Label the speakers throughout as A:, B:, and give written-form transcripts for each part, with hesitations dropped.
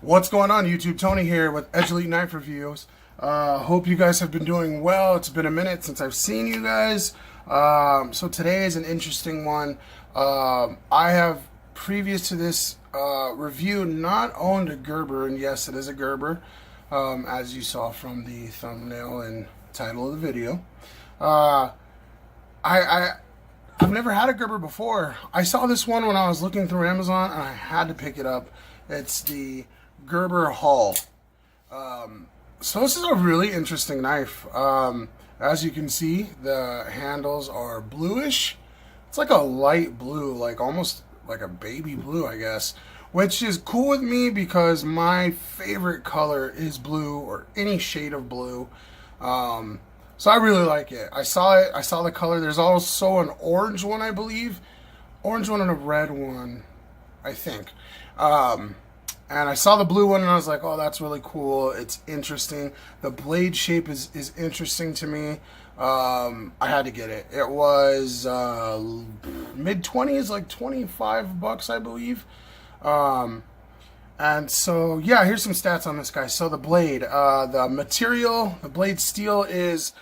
A: What's going on, YouTube? Tony here with Edge Elite Knife Reviews. Hope you guys have been doing well. It's been a minute since I've seen you guys. So today is an interesting one. I have, previous to this review, not owned a Gerber, and yes, it is a Gerber, as you saw from the thumbnail and title of the video. I've never had a Gerber before. I saw this one when I was looking through Amazon, and I had to pick it up. It's the Gerber Hull. So this is a really interesting knife. As you can see, the handles are bluish. It's like a light blue, like almost like a baby blue, I guess, which is cool with me because my favorite color is blue, or any shade of blue. So I really like it. I saw it. I saw the color. There's also an orange one, I believe. Orange one and a red one, I think. And I saw the blue one and I was like, oh, that's really cool. It's interesting. The blade shape is interesting to me. I had to get it. It was mid-20s, like $25, I believe. And so, yeah, here's some stats on this guy. So the blade, the material, the blade steel is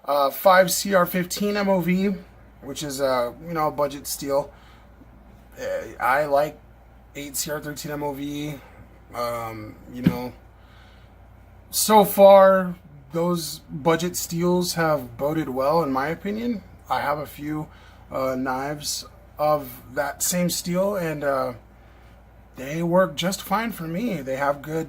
A: 5CR15 MOV, which is, budget steel. I like 8CR13 MOV. So far, those budget steels have boded well, in my opinion. I have a few knives of that same steel, and they work just fine for me. They have good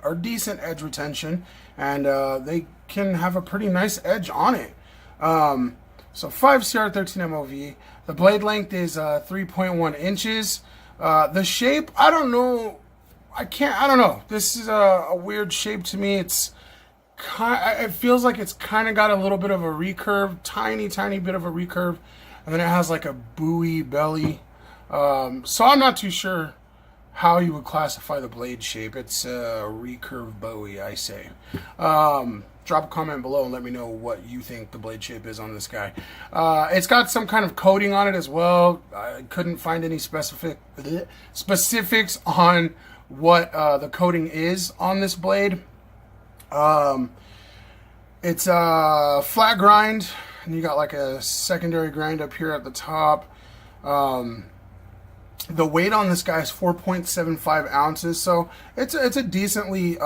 A: or decent edge retention, and they can have a pretty nice edge on it. So 5CR13 MOV. The blade length is 3.1 inches. The shape, I don't know. I don't know. This is a weird shape to me. It feels like it's kind of got a little bit of a recurve, tiny bit of a recurve, and then it has like a buoy belly. So I'm not too sure how you would classify the blade shape. It's a recurve buoy, I say. Drop a comment below and let me know what you think the blade shape is on this guy. It's got some kind of coating on it as well. I couldn't find any specifics on what the coating is on this blade. It's a flat grind, and you got like a secondary grind up here at the top. The weight on this guy is 4.75 ounces, so it's a decently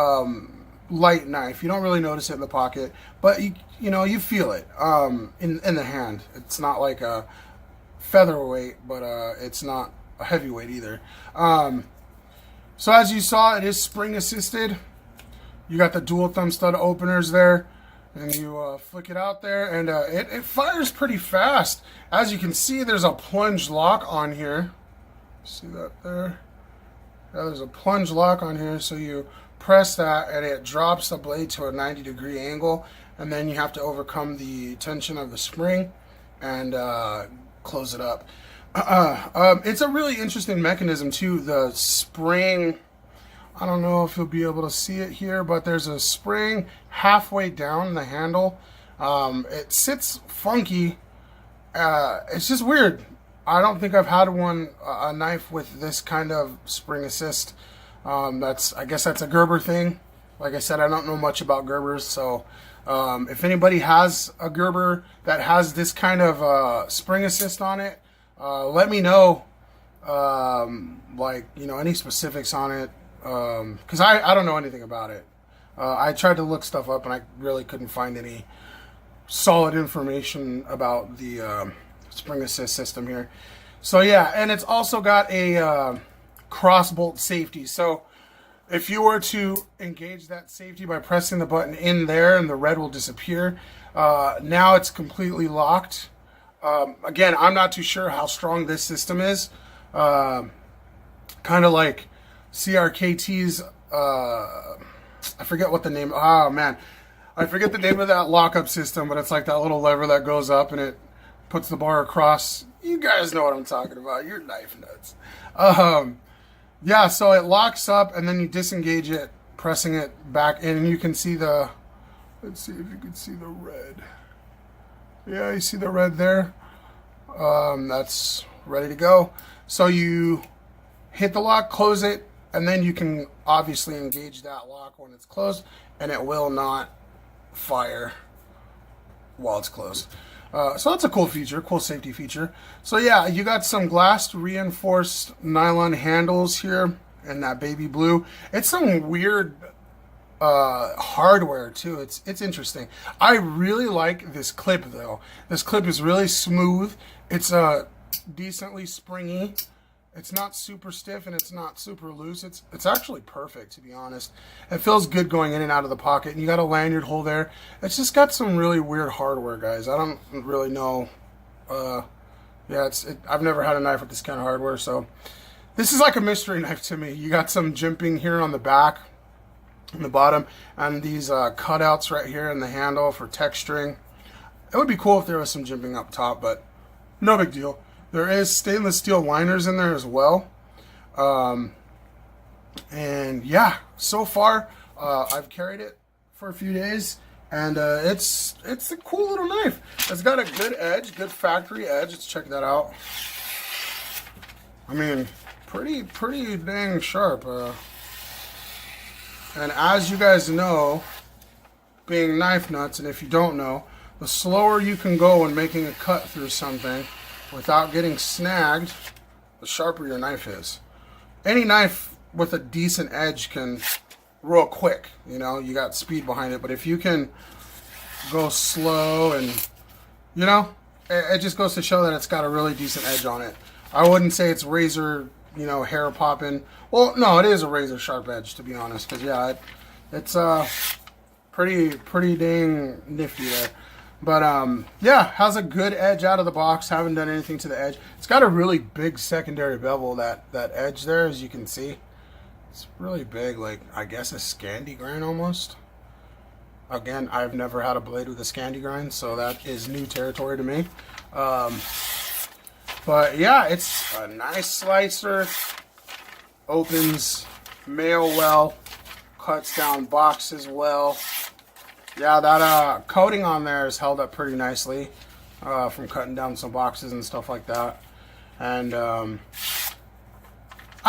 A: light knife. You don't really notice it in the pocket, but you feel it in the hand. It's not like a featherweight, but it's not a heavyweight either. So as you saw, it is spring assisted. You got the dual thumb stud openers there, and you flick it out there, and it fires pretty fast. As you can see, there's a plunge lock on here. See that there? Yeah, there's a plunge lock on here, so you press that and it drops the blade to a 90-degree angle, and then you have to overcome the tension of the spring and close it up. It's a really interesting mechanism too. The spring, I don't know if you'll be able to see it here, but there's a spring halfway down the handle. It sits funky. It's just weird. I don't think I've had a knife with this kind of spring assist. I guess that's a Gerber thing. Like I said, I don't know much about Gerbers, so if anybody has a Gerber that has this kind of spring assist on it, let me know, any specifics on it, because I don't know anything about it. I tried to look stuff up and I really couldn't find any solid information about the spring assist system here. So yeah, and it's also got a cross bolt safety. So if you were to engage that safety by pressing the button in there, and the red will disappear, now it's completely locked. Again, I'm not too sure how strong this system is. Kind of like CRKT's, I forget what the name, oh man, I forget the name of that lockup system, but it's like that little lever that goes up and it puts the bar across. You guys know what I'm talking about. You're knife nuts. Yeah, so it locks up and then you disengage it, pressing it back in, and you can see let's see if you can see the red. Yeah, you see the red there? That's ready to go. So you hit the lock, close it, and then you can obviously engage that lock when it's closed, and it will not fire while it's closed. So that's a cool feature, cool safety feature. So yeah, you got some glass reinforced nylon handles here in that baby blue. It's some weird hardware too. It's interesting. I really like this clip though. This clip is really smooth. It's decently springy. It's not super stiff and it's not super loose. It's actually perfect, to be honest. It feels good going in and out of the pocket. And you got a lanyard hole there. It's just got some really weird hardware, guys. I don't really know. Yeah, I've never had a knife with this kind of hardware, so this is like a mystery knife to me. You got some jimping here on the back, on the bottom, and these cutouts right here in the handle for texturing. It would be cool if there was some jimping up top, but no big deal. There is stainless steel liners in there as well. And yeah, so far I've carried it for a few days, and it's a cool little knife. It's got a good edge, good factory edge. Let's check that out. I mean, pretty dang sharp. And as you guys know, being knife nuts, and if you don't know, the slower you can go when making a cut through something without getting snagged, the sharper your knife is. Any knife with a decent edge can real quick, you know, you got speed behind it, but if you can go slow and, you know, it just goes to show that it's got a really decent edge on it. I wouldn't say it's razor, you know, hair popping. Well, no, it is a razor sharp edge, to be honest, because yeah, it's pretty dang nifty there. But yeah, has a good edge out of the box. Haven't done anything to the edge. It's got a really big secondary bevel, that edge there, as you can see. It's really big, like I guess a Scandi grind almost. Again, I've never had a blade with a Scandi grind, so that is new territory to me. But yeah, it's a nice slicer. Opens mail well, cuts down boxes well. Yeah, that coating on there is held up pretty nicely from cutting down some boxes and stuff like that. And I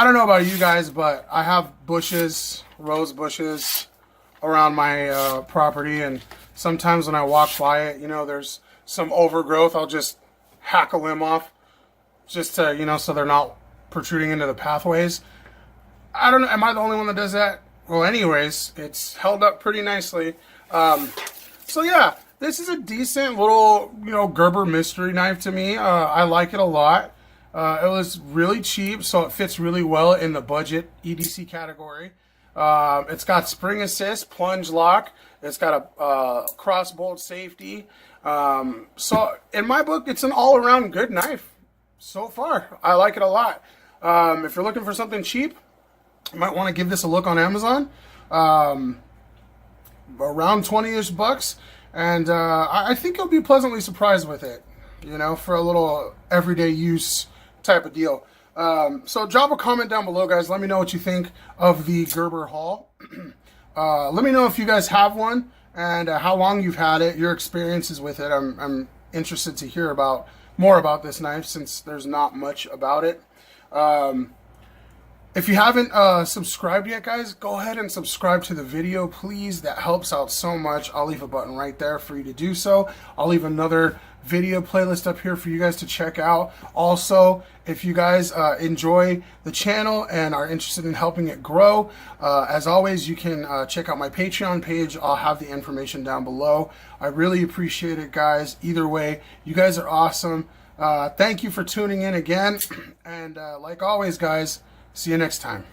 A: don't know about you guys, but I have bushes, rose bushes around my property, and sometimes when I walk by it, you know, there's some overgrowth. I'll just hack a limb off just to, you know, so they're not protruding into the pathways. I don't know, am I the only one that does that? Well, anyways, it's held up pretty nicely. So yeah, this is a decent little, you know, Gerber mystery knife to me. I like it a lot. It was really cheap, so it fits really well in the budget EDC category. It's got spring assist, plunge lock. It's got a cross bolt safety. So in my book, it's an all-around good knife so far. I like it a lot. If you're looking for something cheap, you might want to give this a look on Amazon. Around 20-ish bucks, and I think you'll be pleasantly surprised with it, you know, for a little everyday use type of deal. So drop a comment down below, guys. Let me know what you think of the Gerber haul. Let me know if you guys have one and how long you've had it, your experiences with it. I'm interested to hear more about this knife, since there's not much about it. If you haven't subscribed yet, guys, go ahead and subscribe to the video, please. That helps out so much. I'll leave a button right there for you to do so. I'll leave another video playlist up here for you guys to check out. Also, if you guys enjoy the channel and are interested in helping it grow, as always, you can check out my Patreon page. I'll have the information down below. I really appreciate it, guys. Either way, you guys are awesome. Thank you for tuning in again. And like always, guys, see you next time.